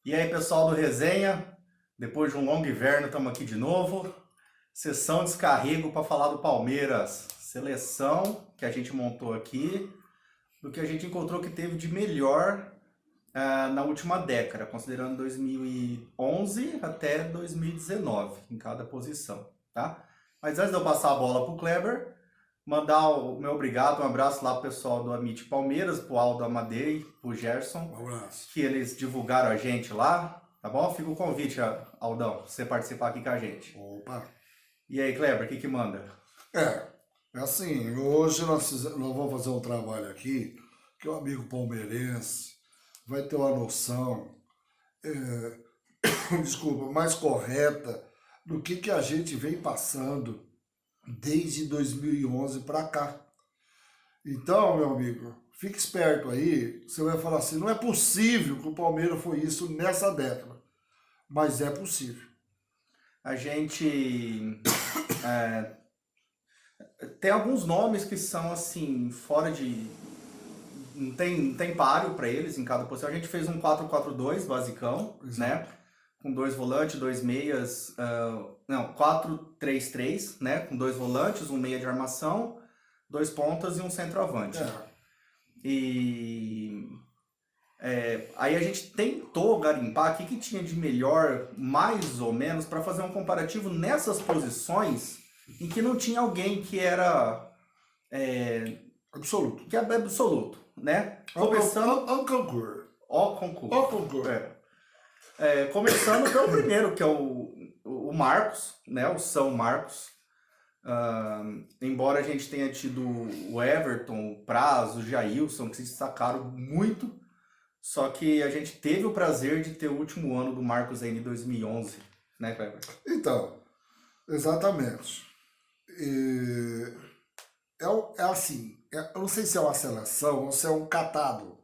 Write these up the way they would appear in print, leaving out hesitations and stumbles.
E aí, pessoal do Resenha, depois de um longo inverno, estamos aqui de novo. Sessão descarrego para falar do Palmeiras. Seleção que a gente montou aqui, do que a gente encontrou que teve de melhor na última década, considerando 2011 até 2019, em cada posição, tá? Mas antes de eu passar a bola para o Kleber, mandar o meu obrigado, um abraço lá pro pessoal do Amit Palmeiras, pro Aldo Amadei, pro Gerson, Um abraço. que eles divulgaram a gente lá, tá bom? Fica o convite, Aldão, pra você participar aqui com a gente. Opa. E aí, Kleber, o que manda? É assim, hoje nós vamos fazer um trabalho aqui que o amigo palmeirense vai ter uma noção, desculpa, mais correta do que a gente vem passando desde 2011 para cá. Então, meu amigo, fique esperto aí, você vai falar assim, não é possível que o Palmeiras foi isso nessa década, mas é possível. A gente tem alguns nomes que são assim, fora de... Não tem páreo para eles em cada posição. A gente fez um 4-4-2 basicão, Exato. né? Com 2 volantes, 2 meias, 4-3-3, né? Com 2 volantes, um meia de armação, 2 pontas e um centroavante. Aí a gente tentou garimpar o que tinha de melhor, mais ou menos, para fazer um comparativo nessas posições em que não tinha alguém que era... absoluto. Que é absoluto, né? Começando... Ao concurso. Começando pelo primeiro, que é o Marcos, né? O São Marcos. Embora a gente tenha tido o Everton, o Praz, o Jailson, que se destacaram muito, só que a gente teve o prazer de ter o último ano do Marcos aí em 2011, né, Kleber? Então, exatamente. É assim, eu não sei se é uma seleção ou se é um catado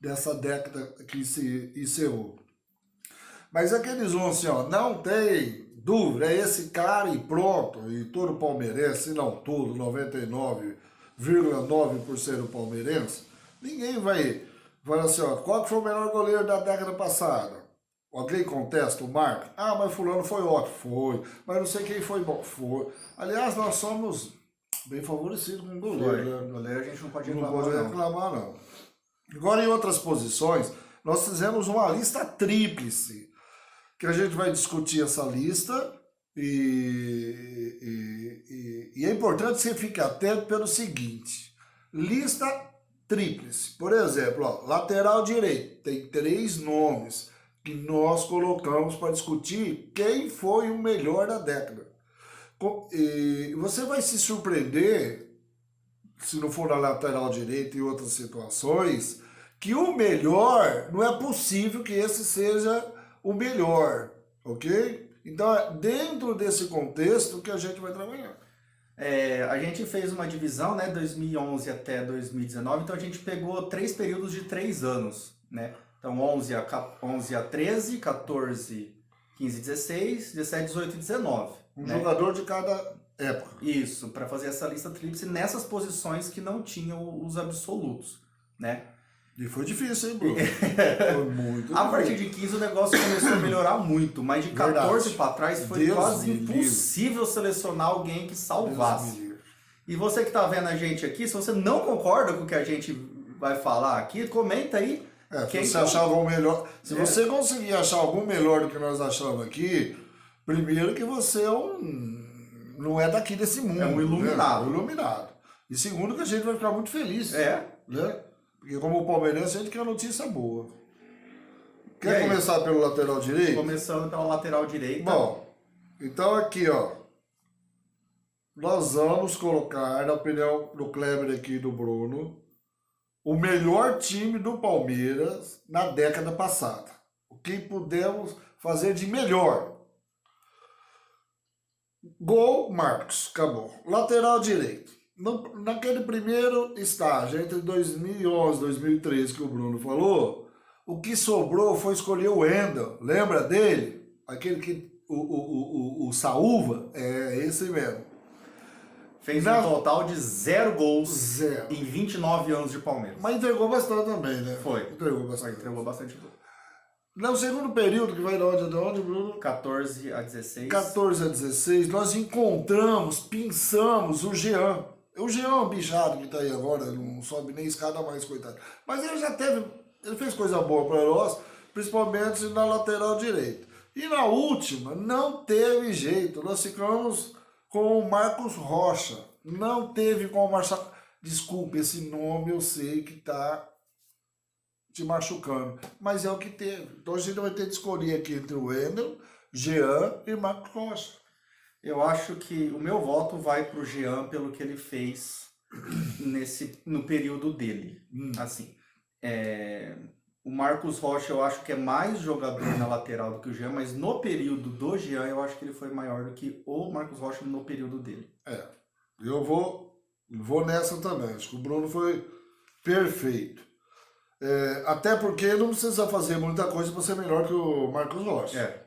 dessa década que se encerrou. Mas aqueles vão assim, ó, não tem dúvida, é esse cara e pronto, e todo palmeirense, se não todo, 99,9% palmeirense, ninguém vai falar assim, ó, qual que foi o melhor goleiro da década passada? Alguém contesta o Marco? Ah, mas fulano foi ótimo. Foi. Mas não sei quem foi bom. Foi. Aliás, nós somos bem favorecidos com o goleiro. Né? Goleiro a gente não pode reclamar, não. Agora, em outras posições, nós fizemos uma lista tríplice, que a gente vai discutir essa lista e é importante que você fique atento pelo seguinte, lista tríplice. Por exemplo, ó, lateral direito, tem 3 nomes que nós colocamos para discutir quem foi o melhor da década. E você vai se surpreender, se não for na lateral direita e outras situações, que o melhor, não é possível que esse seja o melhor, ok? Então é dentro desse contexto que a gente vai trabalhar. A gente fez uma divisão, né, 2011 até 2019, então a gente pegou 3 períodos de 3 anos, né? Então 11 a 13, 14, 15, 16, 17, 18 e 19. Um jogador de cada época. Isso, para fazer essa lista tríplice nessas posições que não tinham os absolutos, né? E foi difícil, hein, Bruno? Foi muito difícil. A partir de 15 o negócio começou a melhorar muito, mas de 14 para trás foi quase impossível selecionar alguém que salvasse. E você que tá vendo a gente aqui, se você não concorda com o que a gente vai falar aqui, comenta aí. Se você achar algum melhor, se você conseguir achar algum melhor do que nós achamos aqui, primeiro que você não é daqui desse mundo. É um iluminado. Né? Um iluminado. E segundo que a gente vai ficar muito feliz. Né? Porque como palmeirense a gente quer notícia boa. Quer começar pelo lateral direito? Começando pela lateral direita. Bom, então aqui, ó. Nós vamos colocar, na opinião do Kleber aqui e do Bruno, o melhor time do Palmeiras na década passada. O que pudemos fazer de melhor. Gol, Marcos, acabou. Lateral direito. Naquele primeiro estágio, entre 2011 e 2013, que o Bruno falou, o que sobrou foi escolher o Wendel. Lembra dele? Aquele que... O Saúva? É esse mesmo. Fez um total de 0 gols em 29 anos de Palmeiras. Mas entregou bastante também, né? Foi. Entregou bastante. Entregou bastante gol. No segundo período, que vai de onde, Bruno? 14 a 16. 14 a 16, nós encontramos, pinçamos o Jean. O Jean é um bichado que tá aí agora, não sobe nem escada mais, coitado. Mas ele já teve, ele fez coisa boa para nós, principalmente na lateral direita. E na última, não teve jeito, nós ficamos com o Marcos Rocha. Não teve como achar. Desculpe, esse nome eu sei que tá te machucando, mas é o que teve. Então a gente vai ter que escolher aqui entre o Wendel, Jean e Marcos Rocha. Eu acho que o meu voto vai pro Jean pelo que ele fez no período dele. Assim, o Marcos Rocha eu acho que é mais jogador na lateral do que o Jean, mas no período do Jean eu acho que ele foi maior do que o Marcos Rocha no período dele. Eu vou nessa também. Acho que o Bruno foi perfeito. Até porque não precisa fazer muita coisa para ser melhor que o Marcos Rocha.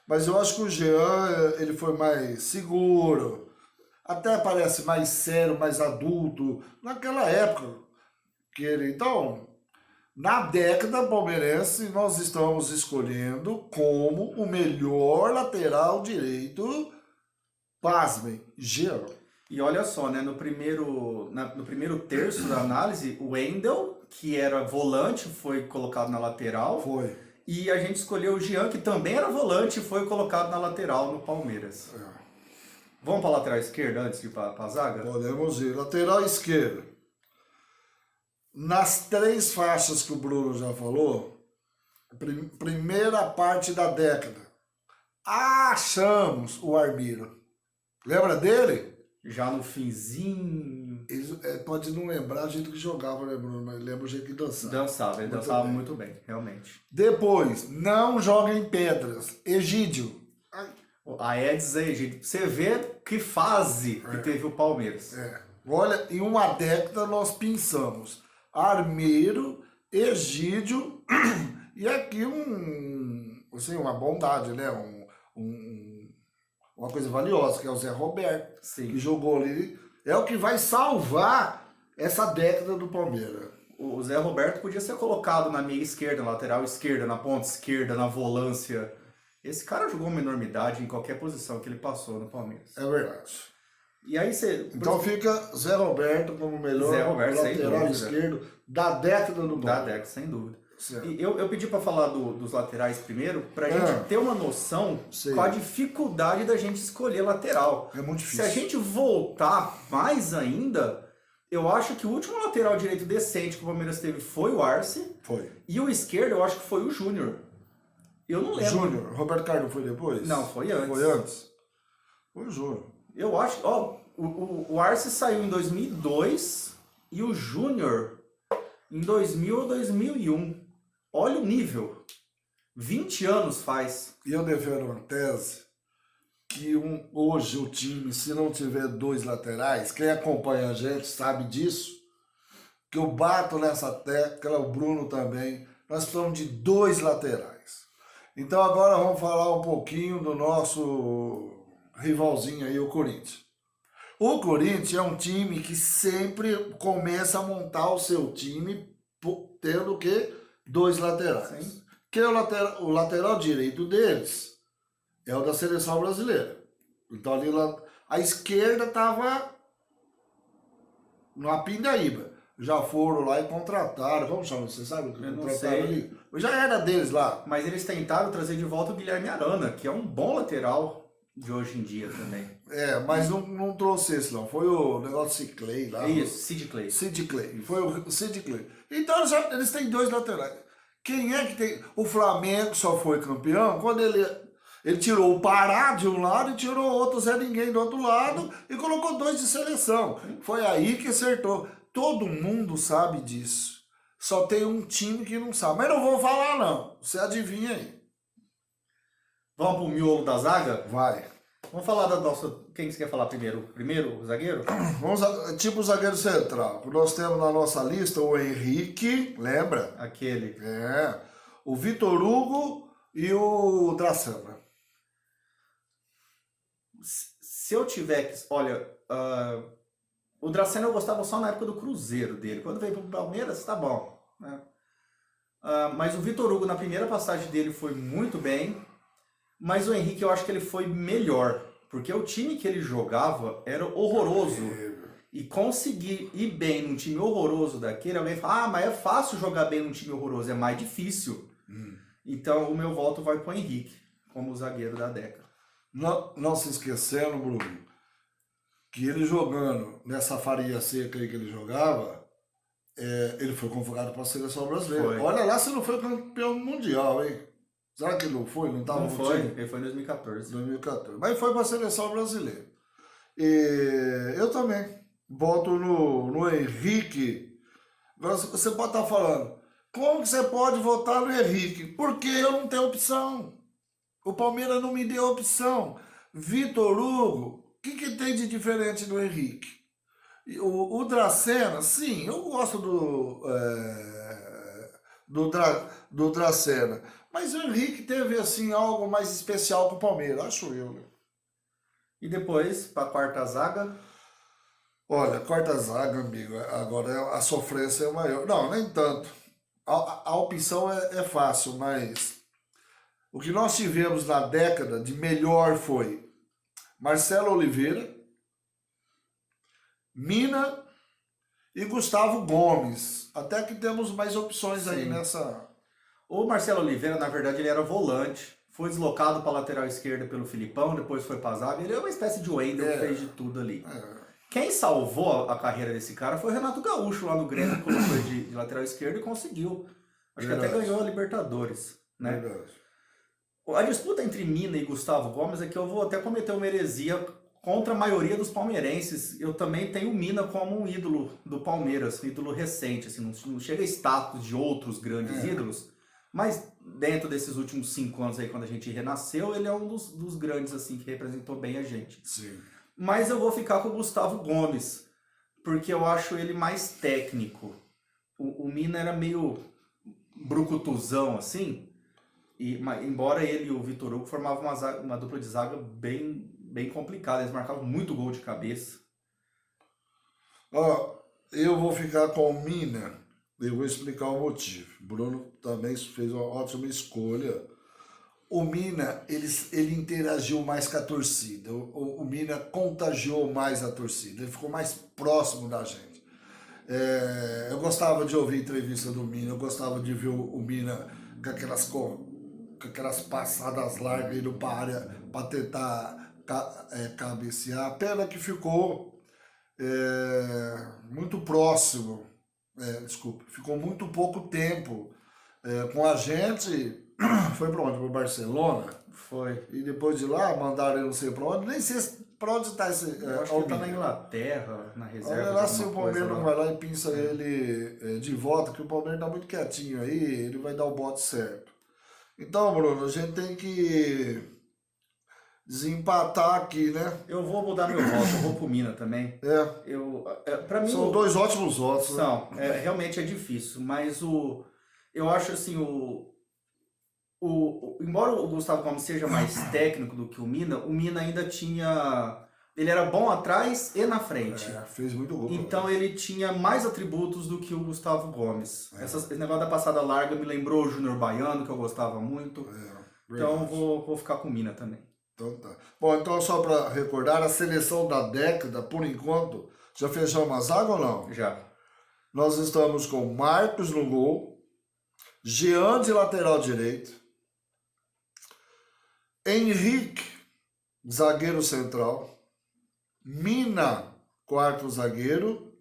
Mas eu acho que o Jean, ele foi mais seguro, até parece mais sério, mais adulto, naquela época que ele... Então, na década palmeirense, nós estamos escolhendo como o melhor lateral direito, pasmem, Jean. E olha só, né, no primeiro terço da análise, o Wendel, que era volante, foi colocado na lateral. Foi. E a gente escolheu o Jean, que também era volante, e foi colocado na lateral no Palmeiras. Vamos para a lateral esquerda antes de ir para a zaga? Podemos ir. Lateral esquerda. Nas 3 faixas que o Bruno já falou, primeira parte da década, achamos o Armiro. Lembra dele? Já no finzinho. Ele pode não lembrar o jeito que jogava, né, Bruno? Mas lembra o jeito que dançava. Ele dançava muito bem, realmente. Depois, não joga em pedras. Egídio. A Eds aí, gente, você vê que fase que teve o Palmeiras. Olha, em uma década nós pensamos Armeiro, Egídio e aqui uma bondade, né? Uma coisa valiosa, que é o Zé Roberto, que jogou ali. É o que vai salvar essa década do Palmeiras. O Zé Roberto podia ser colocado na meia esquerda, na lateral esquerda, na ponta esquerda, na volância. Esse cara jogou uma enormidade em qualquer posição que ele passou no Palmeiras. É verdade. E aí você... Então fica Zé Roberto como o melhor lateral esquerdo da década do Palmeiras. Da década, sem dúvida. E eu pedi para falar dos laterais primeiro, pra gente ter uma noção com a dificuldade da gente escolher lateral. É muito difícil. Se a gente voltar mais ainda, eu acho que o último lateral direito decente que o Palmeiras teve foi o Arce. Foi. E o esquerdo eu acho que foi o Júnior. Eu não lembro. Júnior? Roberto Carlos foi depois? Não, foi antes. Foi antes? Foi o Júnior. Eu acho, o Arce saiu em 2002 e o Júnior em 2000 ou 2001. Olha o nível. 20 anos faz. E eu defendo uma tese que hoje o time, se não tiver 2 laterais, quem acompanha a gente sabe disso, que eu bato nessa tecla, o Bruno também, nós precisamos de 2 laterais. Então agora vamos falar um pouquinho do nosso rivalzinho aí, o Corinthians. O Corinthians é um time que sempre começa a montar o seu time tendo o quê? 2 laterais. Sim. Que é o lateral direito deles é o da seleção brasileira. Então ali a esquerda estava na Pindaíba. Já foram lá e contrataram. Vamos chamar, você sabe? Eu não sei. Ali. Já era deles lá. Mas eles tentaram trazer de volta o Guilherme Arana, que é um bom lateral de hoje em dia também. Mas não trouxe esse não. Foi o negócio de Clay lá. Isso, Sid Clay. Sid Clay. Foi o Sid Clay. Então eles têm 2 laterais. Quem é que tem? O Flamengo só foi campeão quando ele tirou o Pará de um lado e tirou outro Zé Ninguém do outro lado e colocou 2 de seleção. Foi aí que acertou. Todo mundo sabe disso. Só tem um time que não sabe. Mas não vou falar não. Você adivinha aí. Vamos pro miolo da zaga? Vai. Vamos falar da nossa... Quem você quer falar primeiro? Primeiro, o zagueiro? Vamos tipo o zagueiro central. Nós temos na nossa lista o Henrique, lembra? Aquele. O Vitor Hugo e o Draçama. Se eu tiver que... Olha, o Dracena eu gostava só na época do Cruzeiro dele. Quando veio pro Palmeiras, tá bom. Né? Mas o Vitor Hugo, na primeira passagem dele, foi muito bem. Mas o Henrique, eu acho que ele foi melhor. Porque o time que ele jogava era horroroso. E conseguir ir bem num time horroroso daquele, alguém fala, mas é fácil jogar bem num time horroroso, é mais difícil. Então o meu voto vai pro Henrique, como zagueiro da década. Não se esquecendo, Bruno, que ele jogando nessa farinha seca aí que ele jogava, ele foi convocado para a seleção brasileira. Foi. Olha lá se não foi campeão mundial, hein? Será que ele não foi? Não estava Não no foi, time? ele foi em 2014. 2014. Mas foi para a seleção brasileira. E eu também voto no Henrique. Agora você pode estar falando, como que você pode votar no Henrique? Porque eu não tenho opção. O Palmeiras não me deu opção. Vitor Hugo, o que tem de diferente do Henrique? O Dracena, sim, eu gosto do Dracena. Mas o Henrique teve, assim, algo mais especial com o Palmeiras, acho eu, né? E depois, para a quarta zaga, Olha, quarta zaga, amigo, agora a sofrência é maior. Não, nem tanto. A opção é fácil, mas o que nós tivemos na década de melhor foi Marcelo Oliveira, Mina e Gustavo Gomes. Até que temos mais opções aí Sim. nessa. o Marcelo Oliveira, na verdade, ele era volante. Foi deslocado para a lateral esquerda pelo Filipão, depois foi para a zaga. Ele é uma espécie de Wendel que fez de tudo ali. Quem salvou a carreira desse cara foi o Renato Gaúcho lá no Grêmio, colocou ele de lateral esquerdo e conseguiu. Acho que até ganhou a Libertadores, né? Verdade. A disputa entre Mina e Gustavo Gomes é que eu vou até cometer uma heresia contra a maioria dos palmeirenses. Eu também tenho o Mina como um ídolo do Palmeiras, um ídolo recente, assim, não chega a status de outros grandes ídolos, mas dentro desses últimos 5 anos aí, quando a gente renasceu, ele é um dos grandes, assim, que representou bem a gente. Sim. Mas eu vou ficar com o Gustavo Gomes, porque eu acho ele mais técnico. O Mina era meio brucutuzão, assim, embora ele e o Vitor Hugo formavam uma dupla de zaga bem complicada, eles marcavam muito gol de cabeça. Ó, eu vou ficar com o Mina. Eu vou explicar o motivo. Bruno também fez uma ótima escolha. O Mina, ele interagiu mais com a torcida. O Mina contagiou mais a torcida. Ele ficou mais próximo da gente. Eu gostava de ouvir entrevista do Mina. Eu gostava de ver o Mina com aquelas passadas largas indo para a área para tentar cabecear. Pena que ficou muito próximo. Ficou muito pouco tempo com a gente. Foi para onde? Para o Barcelona? Foi. E depois de lá mandaram ele não sei para onde. Nem sei para onde está esse. Eu acho que ele tá na Inglaterra, na reserva. Olha lá se o alguma coisa Palmeiras não lá. vai lá e pinça ele de volta, que o Palmeiras está muito quietinho aí, ele vai dar o bote certo. Então, Bruno, a gente tem que desempatar aqui, né? Eu vou mudar meu voto, eu vou pro Mina também. Pra mim, São dois ótimos votos, né? São, realmente é difícil, mas eu acho assim, embora o Gustavo Gomes seja mais técnico do que o Mina ainda tinha, ele era bom atrás e na frente. Fez muito gol. Então ele tinha mais atributos do que o Gustavo Gomes. Esse negócio da passada larga me lembrou o Júnior Baiano, que eu gostava muito. Então vou ficar com o Mina também. Então tá. Bom, então só para recordar, a seleção da década, por enquanto, já fechamos a zaga ou não? Já. Nós estamos com Marcos no gol, Jean de lateral direito, Henrique, zagueiro central, Mina, quarto zagueiro,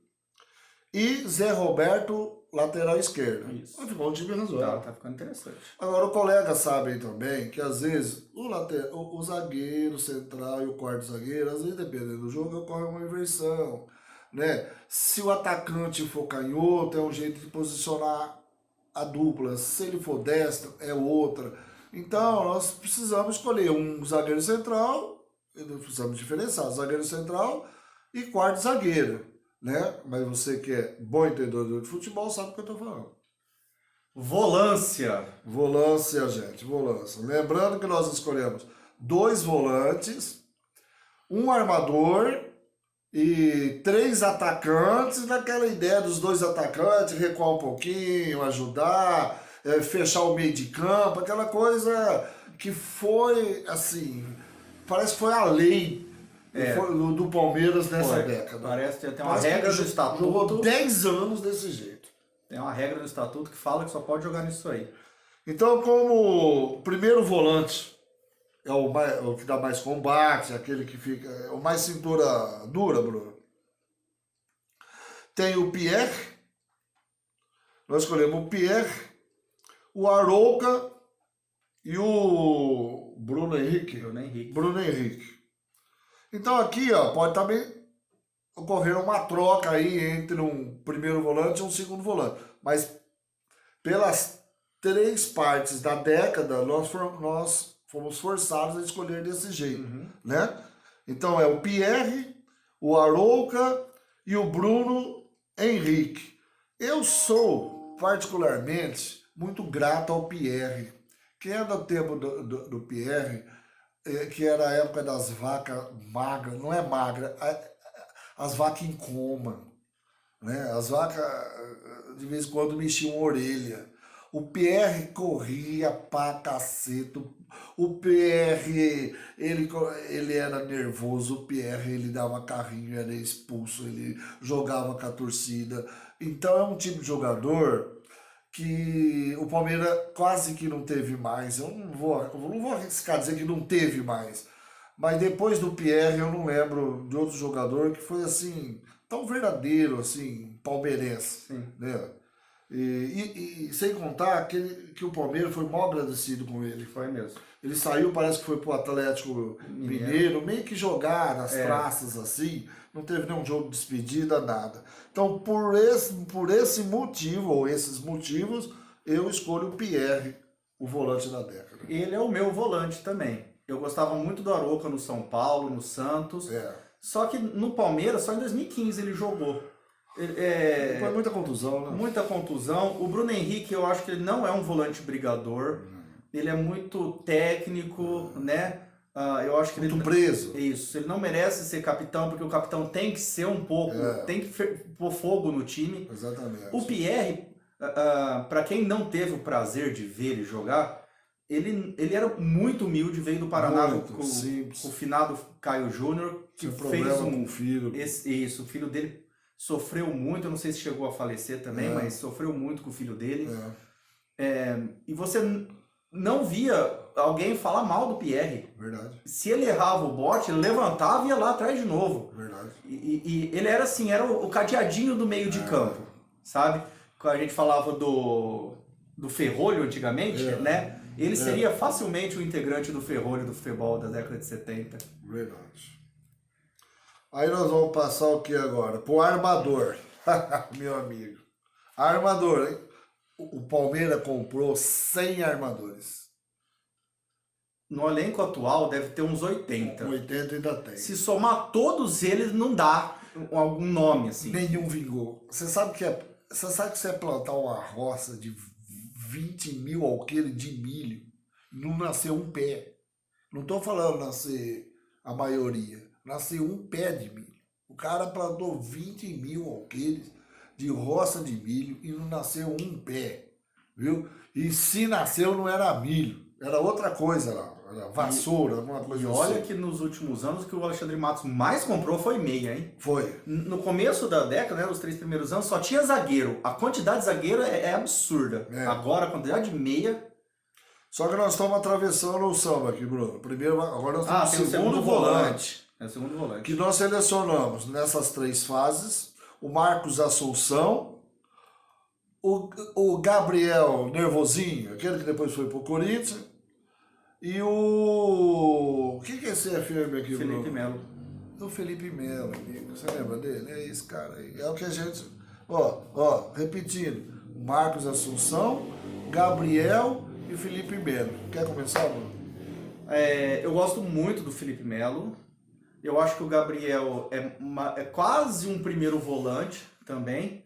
e Zé Roberto, lateral esquerdo. Isso. Ficou um time razoável. Tá ficando interessante. Agora, o colega sabe aí também que às vezes o zagueiro central e o quarto zagueiro, às vezes dependendo do jogo, ocorre uma inversão, né? Se o atacante for canhoto, é um jeito de posicionar a dupla. Se ele for destro, é outra. Então, nós precisamos escolher um zagueiro central, precisamos diferenciar zagueiro central e quarto zagueiro, né? Mas você que é bom entendedor de futebol sabe o que eu estou falando. Volância. Volância, gente, volância. Lembrando que nós escolhemos 2 volantes, um armador e 3 atacantes, naquela ideia dos 2 atacantes, recuar um pouquinho, ajudar, fechar o meio de campo, aquela coisa que foi, assim, parece que foi a lei do Palmeiras nessa década. Parece que tem uma regra do estatuto. Jogou 10 anos desse jeito. Tem uma regra do estatuto que fala que só pode jogar nisso aí. Então, como primeiro volante é o que dá mais combate, aquele que fica, é o mais cintura dura, Bruno. Tem o Pierre, nós escolhemos o Pierre, o Arouca e o Bruno Henrique. Bruno Henrique. Então aqui, ó, pode também ocorrer uma troca aí entre um primeiro volante e um segundo volante. Mas pelas 3 partes da década, nós fomos forçados a escolher desse jeito, né? Então é o Pierre, o Arouca e o Bruno Henrique. Eu sou, particularmente, muito grato ao Pierre. Quem é do tempo do Pierre, que era a época das vacas magras, não é magra, as vacas em coma, né? As vacas, de vez em quando, mexiam a orelha. O Pierre corria pra cacete. O Pierre, ele era nervoso. O Pierre, ele dava carrinho, era expulso, ele jogava com a torcida. Então é um tipo de jogador que o Palmeiras quase que não teve mais. Eu não vou arriscar dizer que não teve mais. Mas depois do Pierre, eu não lembro de outro jogador que foi assim, tão verdadeiro, assim, palmeirense. Sim. Né? E sem contar que o Palmeiras foi mal agradecido com ele. Foi mesmo. Ele saiu, parece que foi pro Atlético Mineiro, meio que jogar nas praças assim, não teve nenhum jogo de despedida, nada. Então, por esse motivo, ou esses motivos, eu escolho o Pierre, o volante da década. Ele é o meu volante também. Eu gostava muito do Arouca no São Paulo, no Santos. Só que no Palmeiras, só em 2015 ele jogou. Foi muita contusão, né? Muita contusão. O Bruno Henrique, eu acho que ele não é um volante brigador. Ele é muito técnico, né? Eu acho que muito preso. Isso. Ele não merece ser capitão, porque o capitão tem que ser um pouco, tem que pôr fogo no time. Exatamente. O Pierre, para quem não teve o prazer de ver ele jogar, ele era muito humilde, veio do Paraná com o finado Caio Júnior, que fez com o filho. Isso, o filho dele sofreu muito, eu não sei se chegou a falecer também, mas sofreu muito com o filho dele. E você não via alguém falar mal do Pierre. Verdade. Se ele errava o bote, ele levantava e ia lá atrás de novo. Verdade. E ele era assim, era o cadeadinho do meio de campo, sabe? Quando a gente falava do Ferrolho antigamente, né? Ele seria facilmente o integrante do Ferrolho do futebol da década de 70. Verdade. Aí nós vamos passar o que agora? Pro armador. Meu amigo. Armador, hein? O Palmeiras comprou 100 armadores. No elenco atual deve ter uns 80. 80 ainda tem. Se somar todos eles, não dá algum nome assim. Nenhum vingou. Você sabe que você plantar uma roça de 20 mil alqueires de milho, não nasceu um pé. Não estou falando nascer a maioria. Nasceu um pé de milho. O cara plantou 20 mil alqueires de roça de milho e não nasceu um pé, viu? E se nasceu não era milho, era outra coisa lá, era vassoura, alguma coisa assim. E olha que nos últimos anos o que o Alexandre Matos mais comprou foi meia, hein? Foi. No começo da década, né, nos 3 primeiros anos, só tinha zagueiro. A quantidade de zagueiro é absurda. Agora a quantidade de meia... Só que nós estamos atravessando o samba aqui, Bruno. Primeiro, agora nós temos o segundo volante. É o segundo volante. Que nós selecionamos nessas 3 fases o Marcos Assunção, o Gabriel Nervosinho, aquele que depois foi pro Corinthians, e o... que é esse FM aqui, Bruno? Felipe Melo. O Felipe Melo, amigo. Você lembra dele? É esse cara aí. É o que a gente... repetindo. Marcos Assunção, Gabriel e Felipe Melo. Quer começar, Bruno? Eu gosto muito do Felipe Melo. Eu acho que o Gabriel é quase um primeiro volante também,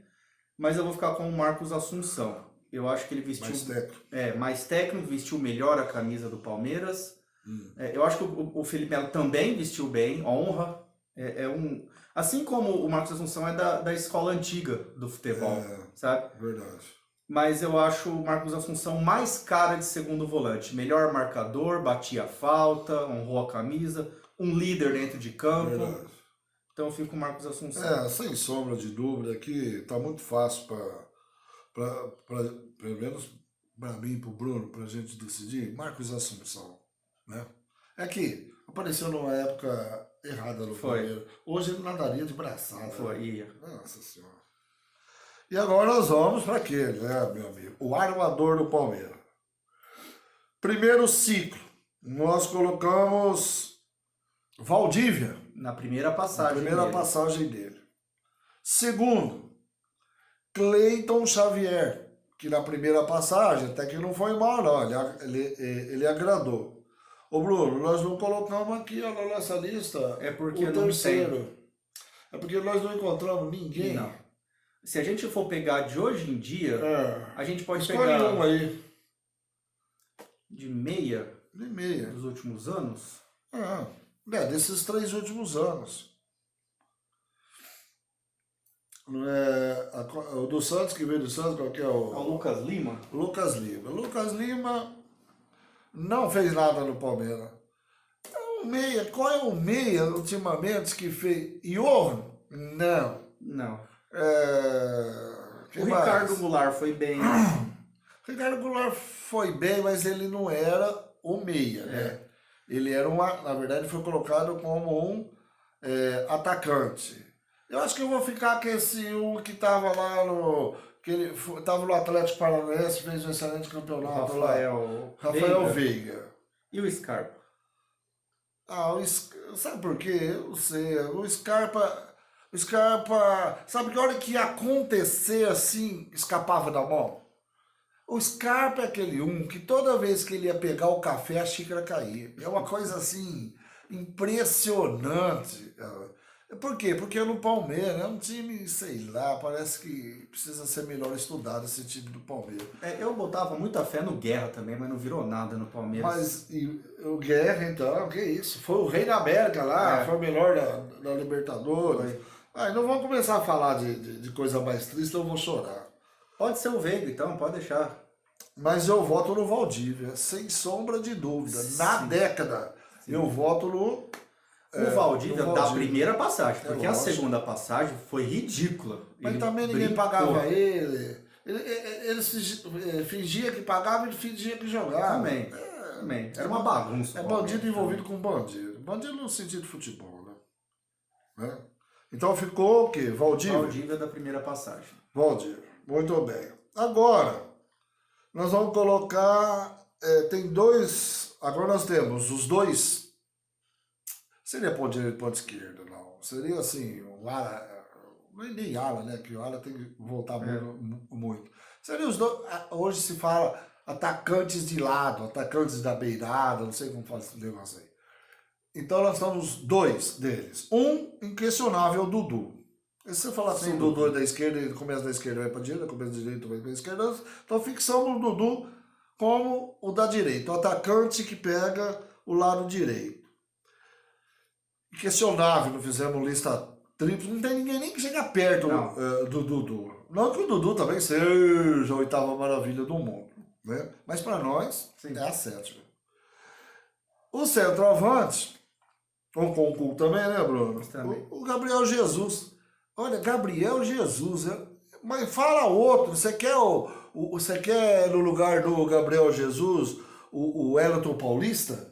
mas eu vou ficar com o Marcos Assunção. Eu acho que ele vestiu... mais técnico, vestiu melhor a camisa do Palmeiras. Eu acho que o Felipe Melo também vestiu bem, honra. Assim como o Marcos Assunção é da escola antiga do futebol, sabe? Verdade. mas eu acho o Marcos Assunção mais cara de segundo volante. Melhor marcador, batia a falta, honrou a camisa, um líder dentro de campo. Verdade. Então eu fico com o Marcos Assunção. Sem sombra de dúvida que tá muito fácil pelo menos para mim e para o Bruno, para a gente decidir, Marcos Assunção, né? É que apareceu numa época errada no Foi. Palmeiras. Hoje ele nadaria de braçada. Foi, né? ia. Nossa Senhora. E agora nós vamos para aquele, né, meu amigo? O armador do Palmeiras. Primeiro ciclo, nós colocamos Valdívia. Na primeira A passagem. primeira dele. passagem dele. Segundo, Cleiton Xavier, que na primeira passagem até que não foi mal, não. Ele agradou. Ô Bruno, nós não colocamos aqui ó, na nossa lista É porque o não terceiro. tem. É porque nós não encontramos ninguém. Não. Se a gente for pegar de hoje em dia, a gente pode Escolhe pegar um aí. de meia De meia. dos últimos anos. Desses 3 últimos anos. O do Santos, que veio do Santos, qual que é o... O Lucas Lima. Lucas Lima. Lucas Lima não fez nada no Palmeiras. Qual é o meia ultimamente que fez? Johan? Não. Não. Quem O mais? Ricardo Goulart foi bem. Ricardo Goulart foi bem, mas ele não era o meia, né? Ele era na verdade, foi colocado como um atacante. Eu acho que eu vou ficar com esse que tava lá no... que ele tava no Atlético Paranaense, fez um excelente campeonato lá. Rafael Veiga. E o Scarpa? Sabe por quê? Eu não sei. O Scarpa, sabe que a hora que ia acontecer assim, escapava da mão? O Scarpa é aquele que toda vez que ele ia pegar o café, a xícara caía. É uma coisa assim, impressionante. Por quê? Porque no Palmeiras é um time, sei lá, parece que precisa ser melhor estudado esse time do Palmeiras. Eu botava muita fé no Guerra também, mas não virou nada no Palmeiras. Mas o Guerra, então, que isso? Foi o rei da América lá, foi o melhor da Libertadores. Não vamos começar a falar de coisa mais triste, eu vou chorar. Pode ser o Veiga, então, pode deixar. Mas eu voto no Valdívia, sem sombra de dúvida. Na década, eu voto no... O Valdívia da primeira passagem, porque a lógico. segunda passagem foi ridícula. Mas Ele também ninguém brincou. pagava ele. Eles fingia que pagava e fingia que jogava. Também. Era uma bagunça. É bandido envolvido com bandido. Bandido no sentido de futebol, né? Então ficou o quê? Valdívia? Valdívia da primeira passagem. Valdívia. Muito bem. Agora, nós vamos colocar... tem 2... Agora nós temos os 2... Seria ponto direito e ponto esquerdo, não. Seria assim, o ala... Nem ala, né? Que o ala tem que voltar muito. Seria os dois... Hoje se fala atacantes de lado, atacantes da beirada, não sei como faz esse negócio aí. Então nós temos 2 deles. Um inquestionável, o Dudu. E se você falar assim, o Dudu é da esquerda, ele começa da esquerda, vai para a direita, começa da direita, vai para a esquerda, então fixamos o Dudu como o da direita, o atacante que pega o lado direito. Inquestionável, não fizemos lista tripla, não tem ninguém nem que chega perto do Dudu. Não que o Dudu também seja a 8ª maravilha do mundo, né? Mas para nós, é a 7ª. O centroavante, com o Concul também, né, Bruno? O Gabriel Jesus. Olha, Gabriel Jesus, mas fala outro, você quer no lugar do Gabriel Jesus o Wellington Paulista?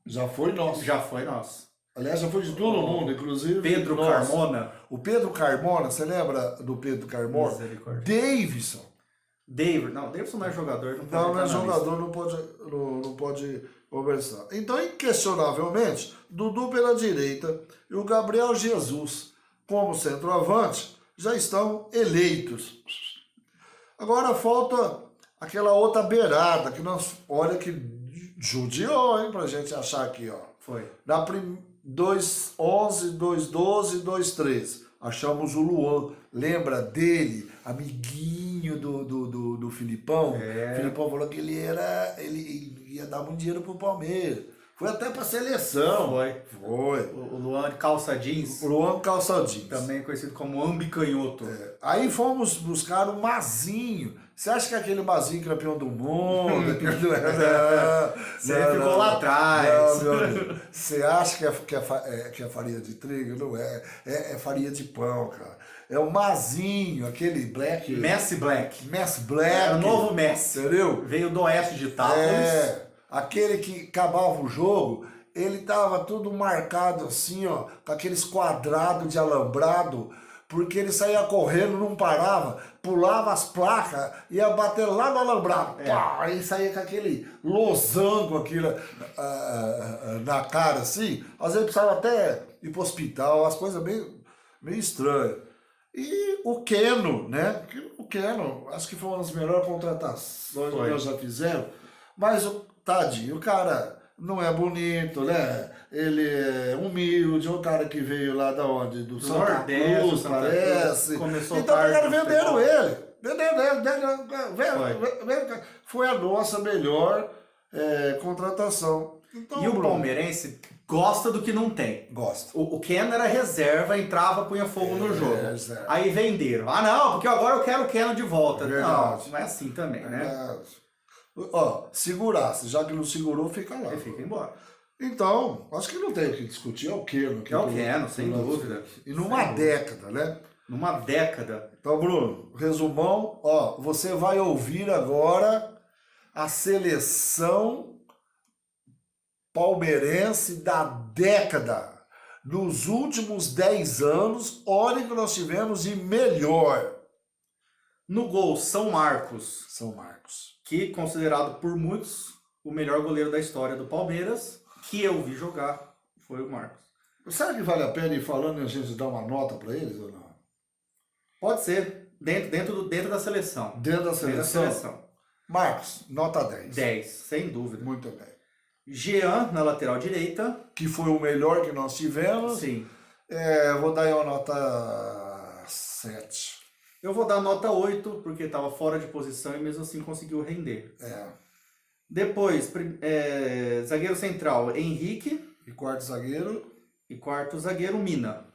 Já foi nosso. Já foi nosso. Aliás, já foi de todo mundo, inclusive Pedro Carmona. O Pedro Carmona, você lembra do Pedro Carmona? Davidson. Davidson não é jogador. Não é jogador, não pode conversar. Então, inquestionavelmente, Dudu pela direita e o Gabriel Jesus como centroavante já estão eleitos. Agora falta aquela outra beirada que nós, olha que judiou, hein, pra gente achar aqui, ó. Foi. 2-11, 2-12, 2-13. Achamos o Luan. Lembra dele? Amiguinho do Filipão. O Filipão falou que ele ia dar muito dinheiro pro Palmeiras. Foi até pra seleção. Foi. O Luan de calça jeans, O Luan calça jeans. também conhecido como ambicanhoto. Aí fomos buscar o Mazinho. Você acha que aquele Mazinho campeão do mundo? Você ficou lá atrás. Não, meu amigo. Você acha que é farinha de trigo? Não é. É farinha de pão, cara. É o Mazinho, aquele Black. Messi Black. Messi Black. É o novo Messi. Entendeu? Veio do oeste de Itápolis. Aquele que acabava o jogo, ele tava tudo marcado assim, ó, com aqueles quadrados de alambrado, porque ele saía correndo, não parava, pulava as placas, ia bater lá no alambrado, pá, aí saía com aquele losango aqui na cara, assim, às vezes precisava até ir pro hospital, as coisas meio estranhas. E o Keno, né? O Keno, acho que foi uma das melhores contratações que nós já fizemos, mas tadinho, o cara não é bonito, né? Ele é humilde, é um cara que veio lá da onde? Do Santa Cruz, parece. Começou então pegaram, venderam ele. Foi a nossa melhor contratação. Então, e o palmeirense gosta do que não tem. Gosta. O Keno era reserva, entrava, punha fogo no jogo. Certo. Aí venderam. Ah, não, porque agora eu quero o Keno de volta. Verdade. Não é assim também, né? Ó, segurasse, já que não segurou, fica lá. Ele fica embora. Então, acho que não tem o que discutir, é o Keno. É o Keno, sem dúvida. E numa década, né? Numa década. Então, Bruno, resumão, ó, você vai ouvir agora a seleção palmeirense da década. Nos últimos 10 anos, olha o que nós tivemos de melhor. No gol, São Marcos. São Marcos. Que considerado por muitos o melhor goleiro da história do Palmeiras, que eu vi jogar, foi o Marcos. Será que vale a pena ir falando e a gente dar uma nota para eles ou não? Pode ser, dentro da seleção. Dentro da seleção? Marcos, nota 10. 10, sem dúvida. Muito bem. Jean, na lateral direita. Que foi o melhor que nós tivemos. Sim. Vou dar aí uma nota 7. Eu vou dar nota 8, porque estava fora de posição e mesmo assim conseguiu render. Depois, zagueiro central, Henrique. E quarto zagueiro? E quarto zagueiro, Mina.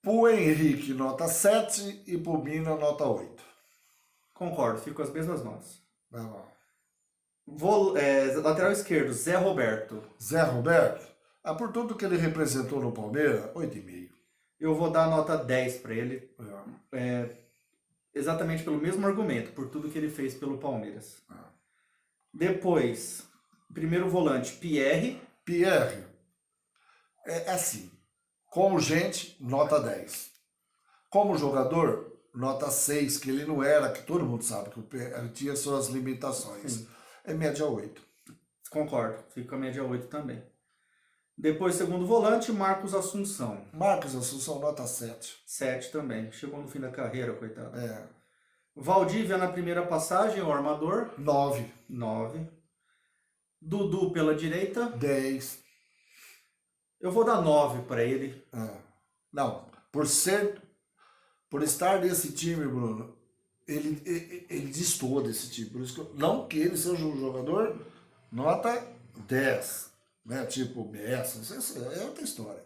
Pro Henrique, nota 7 e pro Mina, nota 8. Concordo, fico com as mesmas notas. Vai lá. Lateral esquerdo, Zé Roberto. Zé Roberto? Por tudo que ele representou no Palmeiras, 8,5. Eu vou dar nota 10 para ele. Exatamente pelo mesmo argumento, por tudo que ele fez pelo Palmeiras. Depois, primeiro volante, Pierre. Pierre, é assim, como gente, nota 10. Como jogador, nota 6, que ele não era, que todo mundo sabe, que ele tinha suas limitações. Sim. É média 8. Concordo, fica com a média 8 também. Depois, segundo volante, Marcos Assunção. Marcos Assunção, nota 7. 7 também. Chegou no fim da carreira, coitado. Valdívia na primeira passagem, o armador. 9. 9. Dudu pela direita. 10. Eu vou dar 9 para ele. Não, por estar nesse time, Bruno, ele destoou desse time. Por isso que não que ele seja um jogador, nota 10. Né? Tipo Messi, é outra história.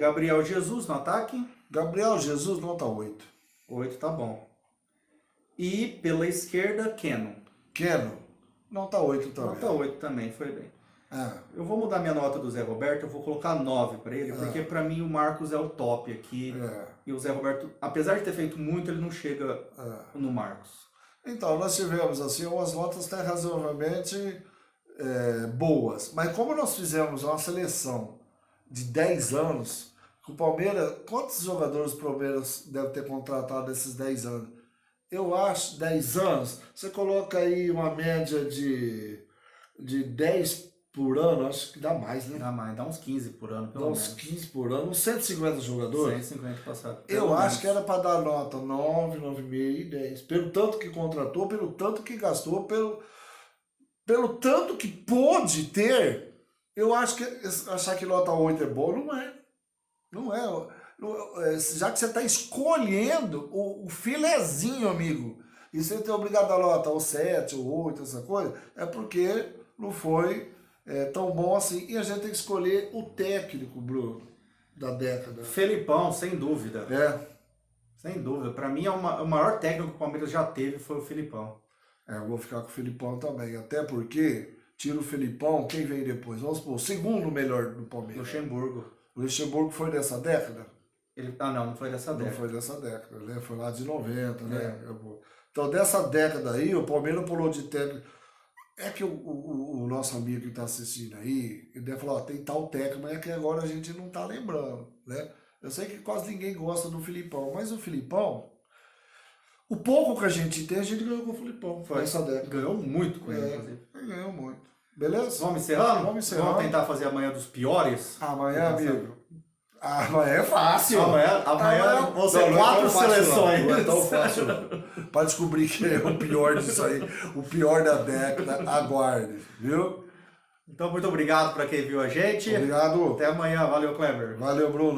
Gabriel Jesus no ataque. Gabriel Jesus, nota 8. 8 tá bom. E pela esquerda, Keno. Keno, nota 8 também. Nota 8 também, foi bem. Eu vou mudar minha nota do Zé Roberto, eu vou colocar 9 para ele, porque para mim o Marcos é o top aqui. E o Zé Roberto, apesar de ter feito muito, ele não chega no Marcos. Então, nós tivemos assim umas notas até razoavelmente boas. Mas como nós fizemos uma seleção de 10 anos, o Palmeiras, quantos jogadores o Palmeiras deve ter contratado nesses 10 anos? Eu acho 10 anos, você coloca aí uma média de 10 por ano, acho que dá mais, né? Dá mais, dá uns 15 por ano, pelo menos. Dá uns 15 por ano, uns 150 jogadores. 150 passado. Eu acho que era para dar nota 9, 9,5 e 10. Pelo tanto que contratou, pelo tanto que gastou, pelo tanto que pôde ter. Eu acho que achar que nota 8 é bom, não é. Não é. Já que você está escolhendo o filezinho, amigo, e você tem obrigado a nota ou 7 ou 8, essa coisa, é porque não foi tão bom assim. E a gente tem que escolher o técnico, Bruno, da década. Felipão, sem dúvida. É, Sem dúvida. Pra mim, o maior técnico que o Palmeiras já teve foi o Felipão. eu vou ficar com o Felipão também. Até porque, tira o Felipão, quem vem depois? Vamos supor, o segundo melhor do Palmeiras. Luxemburgo. O Luxemburgo foi dessa década? Não foi dessa Não década. foi dessa década, né? Foi lá de 90, né? Então, dessa década aí, o Palmeiras pulou de técnico. É que o nosso amigo que está assistindo aí, ele deve falar, ó, tem tal técnico, mas é que agora a gente não está lembrando, né? Eu sei que quase ninguém gosta do Filipão, mas o Filipão, o pouco que a gente tem, a gente ganhou com o Filipão. Foi Nessa década. Ganhou muito com ele, É, inclusive. ganhou muito. Beleza? Vamos encerrando? Vamos encerrando. Vamos tentar fazer amanhã dos piores? Amanhã, amigo. Amanhã é fácil. Amanhã vão ser 4 seleções. Não é tão fácil, não. Para descobrir quem é o pior disso aí, o pior da década, aguarde, viu? Então, muito obrigado para quem viu a gente. Obrigado. Até amanhã. Valeu, Kleber. Valeu, Bruno.